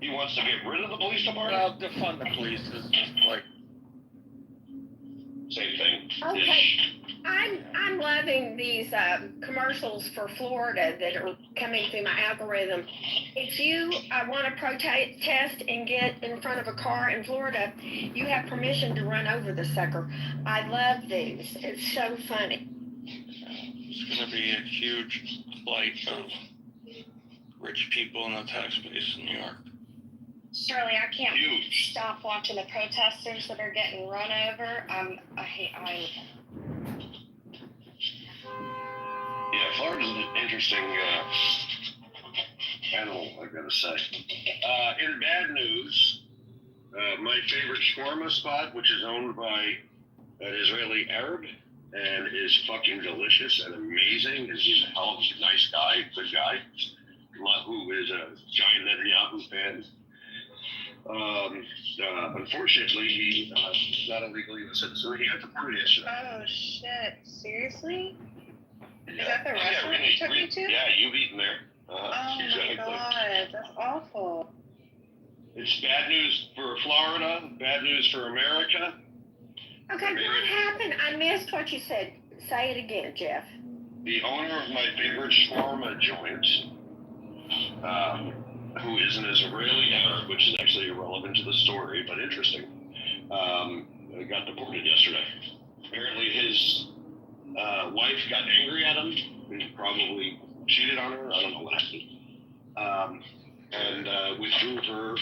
He wants to get rid of the police department? Well, defund the police is just like... Same thing. Okay. I'm loving these commercials for Florida that are coming through my algorithm. If you want to protest and get in front of a car in Florida, you have permission to run over the sucker. I love these. It's so funny. It's going to be a huge flight of rich people in the tax base in New York. Shirley, I can't stop watching the protesters that are getting run over. Yeah, Florida's an interesting animal, I gotta say. In bad news, my favorite shawarma spot, which is owned by an Israeli Arab and is fucking delicious and amazing, is he's a hell of a nice guy, good guy, who is a giant Netanyahu fan. Unfortunately, he's not illegally a citizen. He got deported yesterday. Oh shit! Seriously? Yeah. Is that the restaurant you took me to? Yeah, you've eaten there. Oh exactly. my god, that's awful. It's bad news for Florida, bad news for America. Okay, what happened? I missed what you said. Say it again, Jeff. The owner of my favorite shawarma joint, who is an Israeli Arab, which is actually irrelevant to the story, but interesting, got deported yesterday. Apparently his wife got angry at him. He probably cheated on her. I don't know what happened. And withdrew her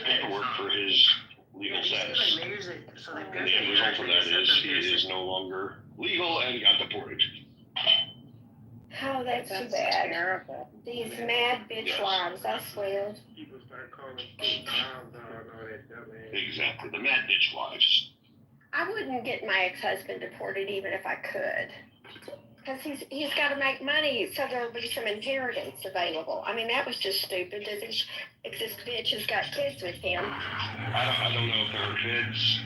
paperwork for his legal status. And the end result of that is he is no longer legal and got deported. Oh, that's too bad. Terrible. These mad bitch wives, I swear. People start calling ground dog all that dumb ass. Exactly, the mad bitch wives. I wouldn't get my ex-husband deported even if I could. Because he's got to make money, so there'll be some inheritance available. I mean, that was just stupid. If this bitch has got kids with him. I don't know if there are kids.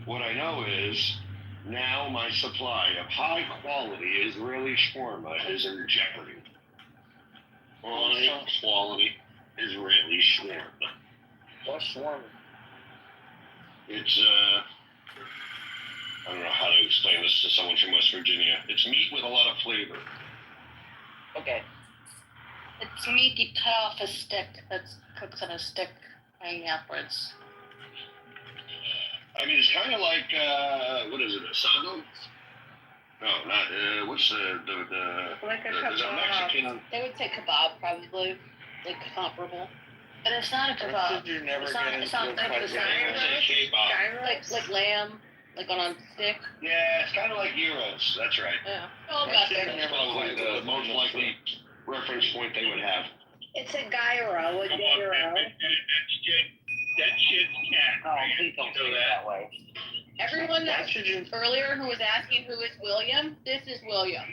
What I know is now my supply of high-quality Israeli shawarma is in jeopardy. High-quality Israeli shawarma. What's shawarma? It's, I don't know how to explain this to someone from West Virginia. It's meat with a lot of flavor. Okay. It's meat you cut off a stick that's cooked on a stick hanging upwards. I mean, it's kind of like, what is it, asado? No, not, what's the Like a there's a Mexican... They would say kebab, probably. Like, comparable. But it's not a kebab. Why should you never get into a fight with Kebab. Like lamb, like on a stick. Yeah, it's kind of like gyros. That's right. Yeah. Oh, got That's there. probably the most likely reference point they would have. It's a gyro, a gyro. That shit's cat. Oh, please don't say it that way. Everyone that earlier who was asking who is William, this is William.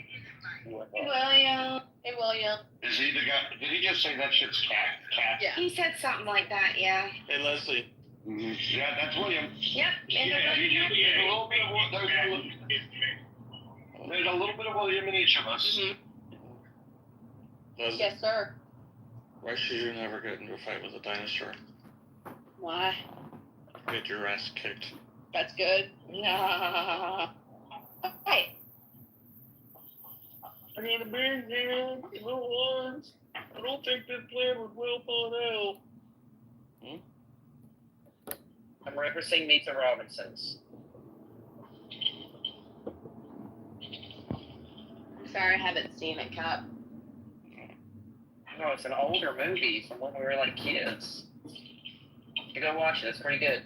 Hey, William. Hey, William. Is he the guy? Did he just say that shit's cat? Yeah. He said something like that, yeah. Hey, Leslie. Mm-hmm. Yeah, that's William. Yep. There's a little bit of William in each of us. Mm-hmm. Leslie, Yes, sir. why should you never get into a fight with a dinosaur? Why? Get your ass kicked. That's good. Yeah. Hey. I need a beer, Jim. Little ones. I don't think this plan was well thought out. I'm referencing Meet the Robinsons. I'm sorry, I haven't seen it, Cap. No, it's an older movie from when we were like kids. You go watch it. It's pretty good.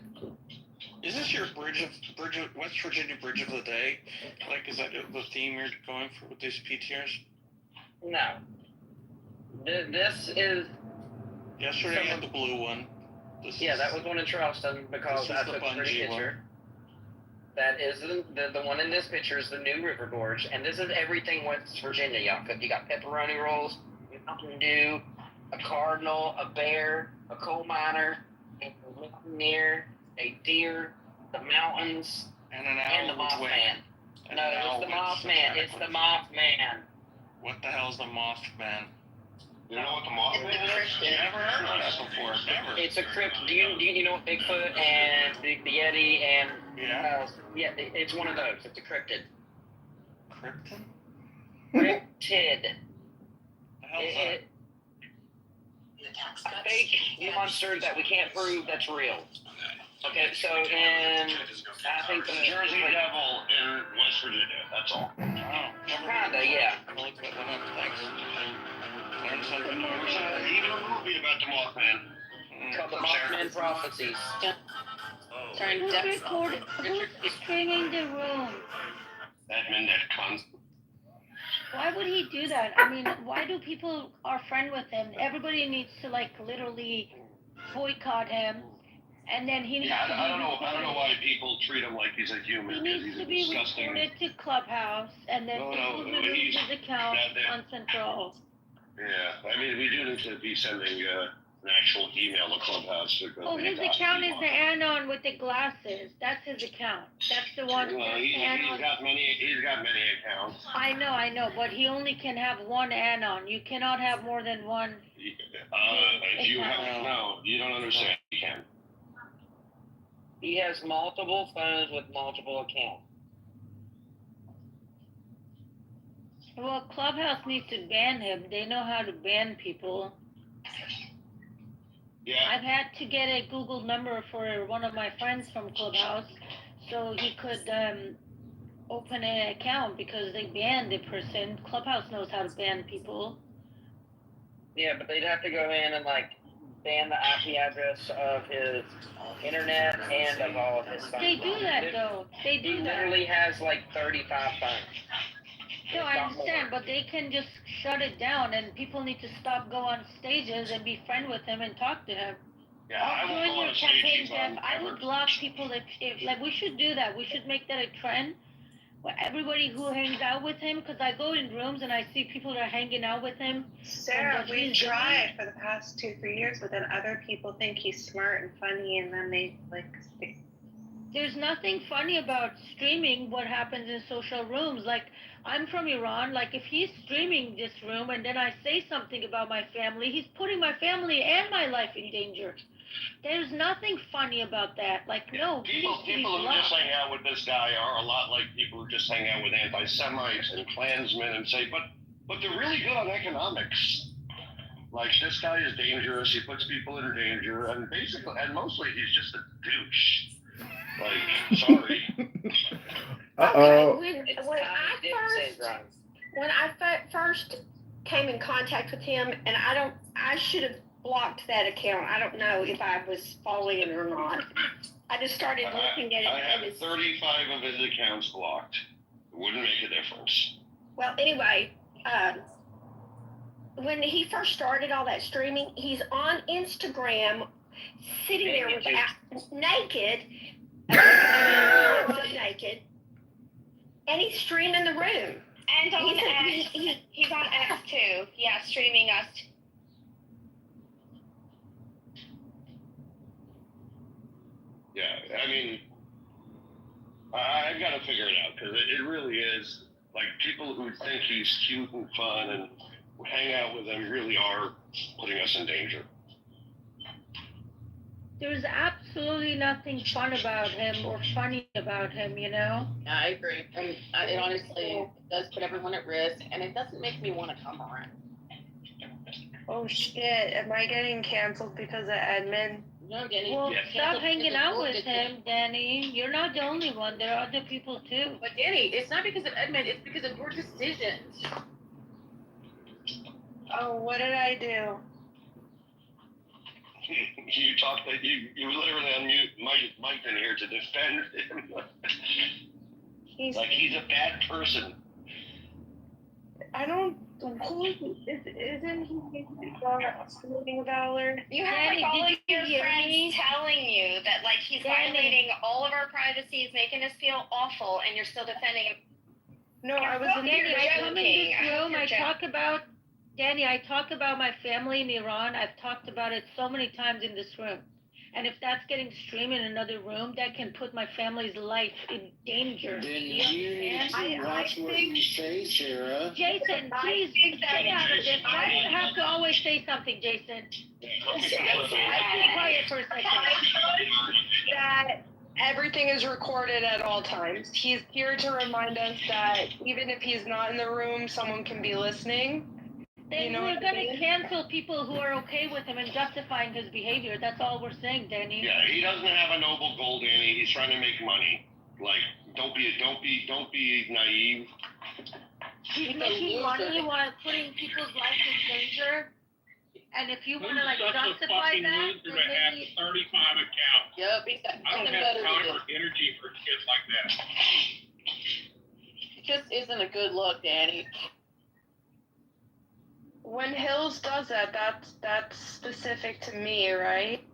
Is this your West Virginia Bridge of the Day? Like, is that the theme you're going for with these PTRs? No. This is... Yesterday I had the blue one. That was one in Charleston because I took a pretty picture. That is the one in this picture is the new River Gorge, and this is everything West Virginia, y'all. You got pepperoni rolls, Mountain Dew, a cardinal, a bear, a coal miner, a mountaineer, a deer, the mountains, and the Mothman. No, it's the Mothman. It's the Mothman. What the hell is the Mothman? You know what the Mothman is? You never before, never. It's a crypt. Do you know what Bigfoot and the Yeti and Yeah. It's one of those. It's a cryptid. Krypton? Cryptid. The hell's that? A fake monster that we can't prove that's real. Okay, so in I think the Jersey Devil in West Virginia. That's all. Oh, never Kinda, yeah. I'll look that one up. Thanks. Learned something There was new. even a movie about the Mothman. Called the Mothman Prophecies. Turn Who's depth recording? Who's streaming the room? Admin that cunt. Why would he do that? I mean, why do people are friend with him? Everybody needs to like literally boycott him, and then he needs Yeah, to be I don't know reported. why people treat him like he's a human. He Because needs he's to a be disgusting. reported to Clubhouse, and then No, people no, remove he's- his account that- on Central. Yeah, I mean, we do need to be sending an actual email to Clubhouse. Oh, his account is the Anon with the glasses. That's his account. That's the one. Well, that's he's Anon. got many accounts. I know, but he only can have one Anon. You cannot have more than one. If you have no, you don't understand. You can. He has multiple phones with multiple accounts. Well, Clubhouse needs to ban him. They know how to ban people. Yeah. I've had to get a Google number for one of my friends from Clubhouse so he could open an account because they banned the person. Clubhouse knows how to ban people. Yeah, but they'd have to go in and like ban the IP address of his internet and of all of his phones. They do that though. They He do that. literally has like 35 phones. No, I understand, but they can just shut it down, and people need to stop go on stages and be friend with him and talk to him. Yeah, I won't During go on your a stage campaign, he's Jeff, on I ever. would block people if like we should do that. We should make that a trend. Where everybody who hangs out with him, because I go in rooms and I see people that are hanging out with him. Sarah, And what we've he's doing- tried for the past 2-3 years, but then other people think he's smart and funny, and then they like. There's nothing funny about streaming what happens in social rooms. Like, I'm from Iran. Like, if he's streaming this room and then I say something about my family, he's putting my family and my life in danger. There's nothing funny about that. Like, no, he People needs to be who just blocked. hang out with this guy are a lot like people who just hang out with anti-Semites and Klansmen and say, but they're really good on economics. Like, this guy is dangerous. He puts people in danger, and basically, and mostly, he's just a douche. Like, sorry. Okay, It's when Tommy I Dip first syndrome. when I first came in contact with him, and I should have blocked that account. I don't know if I was following it or not. I just started looking at it. I and have it's, 35 of his accounts blocked. It wouldn't make a difference. well, anyway, when he first started all that streaming, he's on Instagram, sitting there with naked, naked, and he's streaming the room. And on He's a- X. he- He's on X too. Yeah, streaming us. Yeah, I mean, I've got to figure it out because it really is like people who think he's cute and fun and hang out with him really are putting us in danger. There's absolutely nothing fun about him or funny about him, you know? I agree. And it honestly does put everyone at risk, and it doesn't make me want to come around. Oh shit! Am I getting canceled because of admin? No, getting Well, Yeah. stop hanging out with him, Danny. You're not the only one. There are other people too. But Danny, it's not because of Edmund, it's because of your decisions. Oh, what did I do? You talk that you literally unmute Mike in here to defend him. He's. Like he's a bad person. I don't. Who isn't he speaking Valor? You have Danny, like all of did you your hear friends me? telling you that like he's Danny. violating all of our privacies, making us feel awful, and you're still defending him. No, I was in. Danny, I come in joking. this I hope room, you're I joking. talk about, Danny, I talk about my family in Iran. I've talked about it so many times in this room. And if that's getting streamed in another room, that can put my family's life in danger. Then Do you need to watch what you say, Sarah. Jason, please stay out of this. I have to always say something, Jason. Be quiet for a second. That everything is recorded at all times. He's here to remind us that even if he's not in the room, someone can be listening. Then we're gonna cancel people who are okay with him and justifying his behavior. That's all we're saying, Danny. Yeah, he doesn't have a noble goal, Danny. He's trying to make money. Like, don't be naive. He's making money while putting people's lives in danger. And if you want to like justify that, then maybe 35 accounts. Yep, he's got I don't nothing have better to time do. or energy for kids like that. It just isn't a good look, Danny. When Hills does that, that's specific to me, right?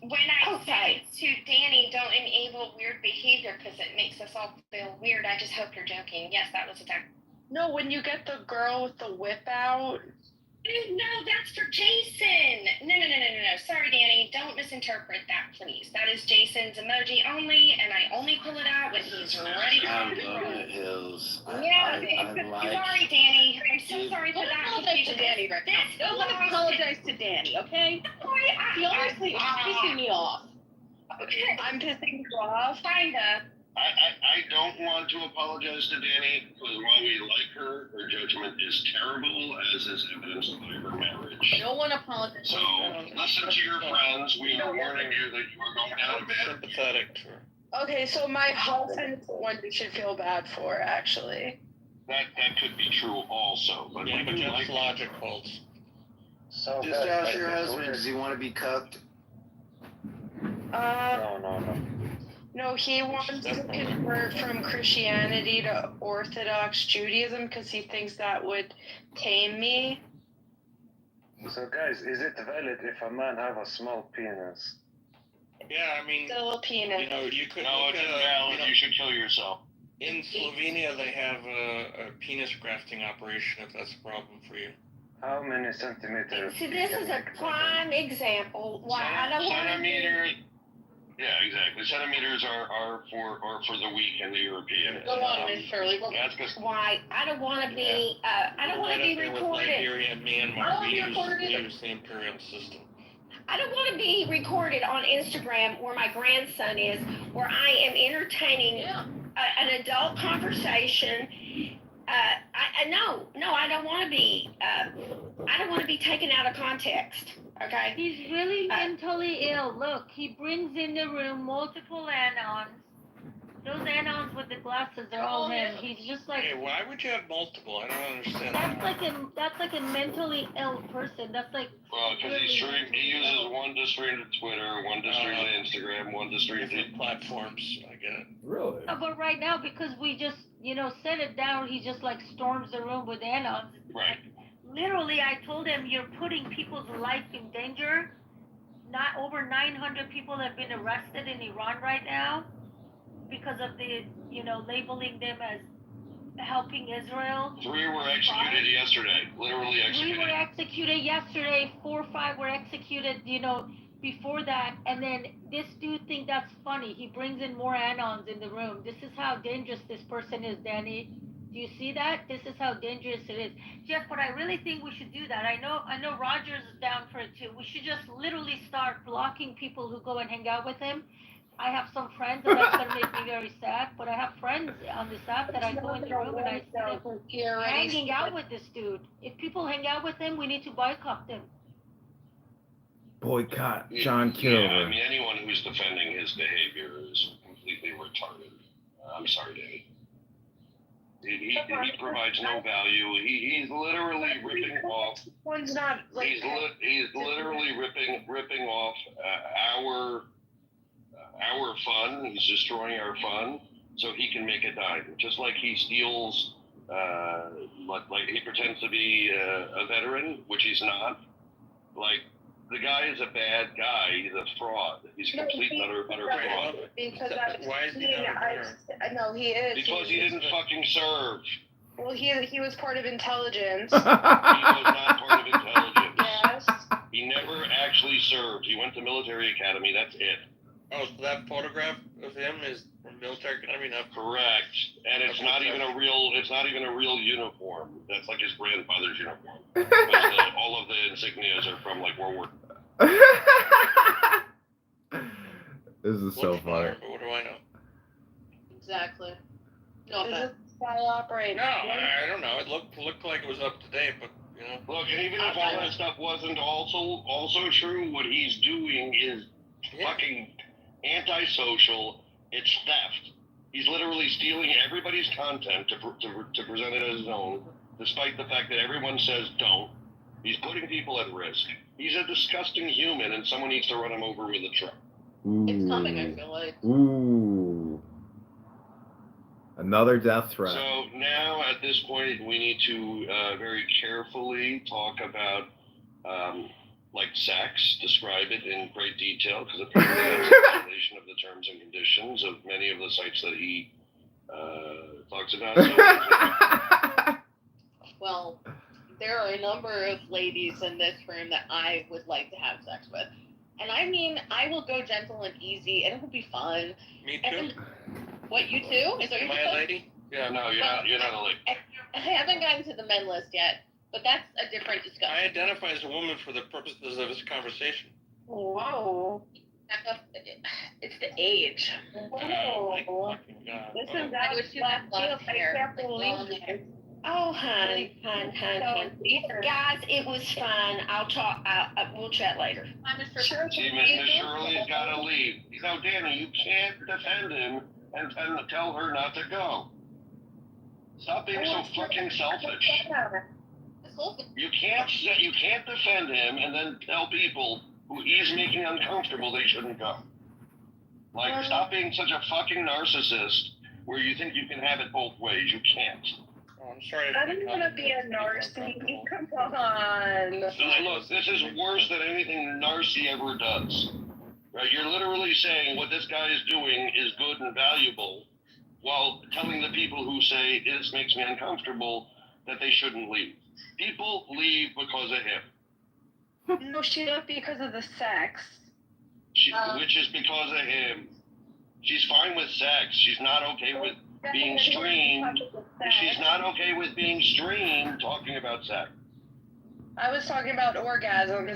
When I say to Danny, don't enable weird behavior because it makes us all feel weird, I just hope you're joking. Yes, that was a joke. No, when you get the girl with the whip out. No, that's for Jason. No. Sorry, Danny. Don't misinterpret that, please. That is Jason's emoji only, and I only pull it out when he's ready to I rock and love roll. it, Hills. Yeah, sorry, Danny. I'm so sorry for Don't that apologize to confusion. Danny right now. Don't apologize to Danny, okay? He honestly is pissing me off. I'm pissing you off. Kinda. I don't want to apologize to Danny because while we like her judgment is terrible, as is evidenced by her marriage. No one apologizes. So listen to your friends. We are warning you that you are going out of bed. Sympathetic to her. Okay, so my husband is the one you should feel bad for, actually. That could be true also, but Yeah, we but do just like logic holds. So Just ask your husband, does he want to be cucked? No, he wants to convert from Christianity to Orthodox Judaism because he thinks that would tame me. So guys, is it valid if a man have a small penis? Yeah, I mean, Still a penis. you know, you could No, look it's at invalid. You should kill yourself. in Slovenia they have a penis grafting operation if that's a problem for you. How many centimeters? See, this is a prime example why I don't want to Centimeter. Yeah, exactly. Centimeters are for the weak and the European. Go on, Miss Shirley. That's because why I don't want to be I don't want to be recorded. Nigeria and Myanmar, we use the imperial system. I don't want to be recorded on Instagram where my grandson is, where I am entertaining an adult conversation. I don't want to be. I don't want to be taken out of context. Okay. He's really mentally ill. Look, he brings in the room multiple anons. Those anons with the glasses are all him. He's just like. Hey, why would you have multiple? I don't understand That's like a mentally ill person. That's like. well, because he uses one to stream to Twitter, one to stream to Instagram, one to stream to different platforms. I get it. Really? No, but right now, because we just, set it down, he just like storms the room with anons. right. Literally, I told him you're putting people's life in danger. Not over 900 people have been arrested in Iran right now because of the, labeling them as helping Israel. 3 were executed yesterday. Literally 3 were executed. executed yesterday. 4 or 5 were executed, before that. And then this dude think that's funny. He brings in more anons in the room. This is how dangerous this person is, Danny. Do you see that? This is how dangerous it is. Jeff, but I really think we should do that. I know Rogers is down for it too. We should just literally start blocking people who go and hang out with him. I have some friends, and that's going to make me very sad, but I have friends on this app that I go in the room and I see them hanging out with this dude. If people hang out with him, we need to boycott them. Boycott John Yeah, I Kitover. mean, anyone who's defending his behavior is completely retarded. I'm sorry, Danny. He provides no value. He's literally ripping off. One's not like. He's literally ripping off our fun. He's destroying our fun so he can make a dime. Just like he steals, like he pretends to be a veteran, which he's not. Like, the guy is a bad guy. He's a fraud. He's a complete and utter fraud. Because Why is he not there? I know he is. Because he didn't fucking serve. Well, he was part of intelligence. He was not part of intelligence. Yes. He never actually served. He went to military academy. That's it. Oh, so that photograph of him is from military academy, not Correct. And it's not even a real. It's not even a real uniform. That's like his grandfather's uniform. But all of the insignias are from like World War. This is so funny. But what do I know? Exactly. No Is offense. it style operate? No, I don't know. It looked like it was up to date, but you know. Look, and even if all that stuff wasn't also true, what he's doing is fucking antisocial. It's theft. He's literally stealing everybody's content to present it as his own, despite the fact that everyone says don't. He's putting people at risk. He's a disgusting human, and someone needs to run him over with a truck. Ooh. It's coming, I feel like. Ooh. Another death threat. So now, at this point, we need to very carefully talk about, like sex, describe it in great detail, because apparently that's a violation of the terms and conditions of many of the sites that he talks about. So, Well, there are a number of ladies in this room that I would like to have sex with. And I mean, I will go gentle and easy, and it will be fun. Me too. What, you too? Is that Am what I you a said? lady? Yeah. no, you're not a lady. I haven't gotten to the men list yet, but that's a different discussion. I identify as a woman for the purposes of this conversation. Whoa. It's the age. Oh my fucking God. This Oh. is that I wish you had blonde hair. Like long hair. Oh, hun. Guys, it was fun. I'll talk. We'll chat later. I'm Mr. Sure. See, Miss Shirley's got to leave. You know, Danny, you can't defend him and tell her not to go. Stop being so fucking selfish. You can't defend him and then tell people who he's making uncomfortable they shouldn't go. Like, stop being such a fucking narcissist where you think you can have it both ways. You can't. Oh, I'm sorry. I don't want to be a narcissist. Come on. Look, this is worse than anything Narcy ever does. Right? You're literally saying what this guy is doing is good and valuable, while telling the people who say this makes me uncomfortable that they shouldn't leave. People leave because of him. No, she left because of the sex. Which is because of him. She's fine with sex. She's not okay with being streamed. She's not okay with being streamed talking about sex. I was talking about orgasms.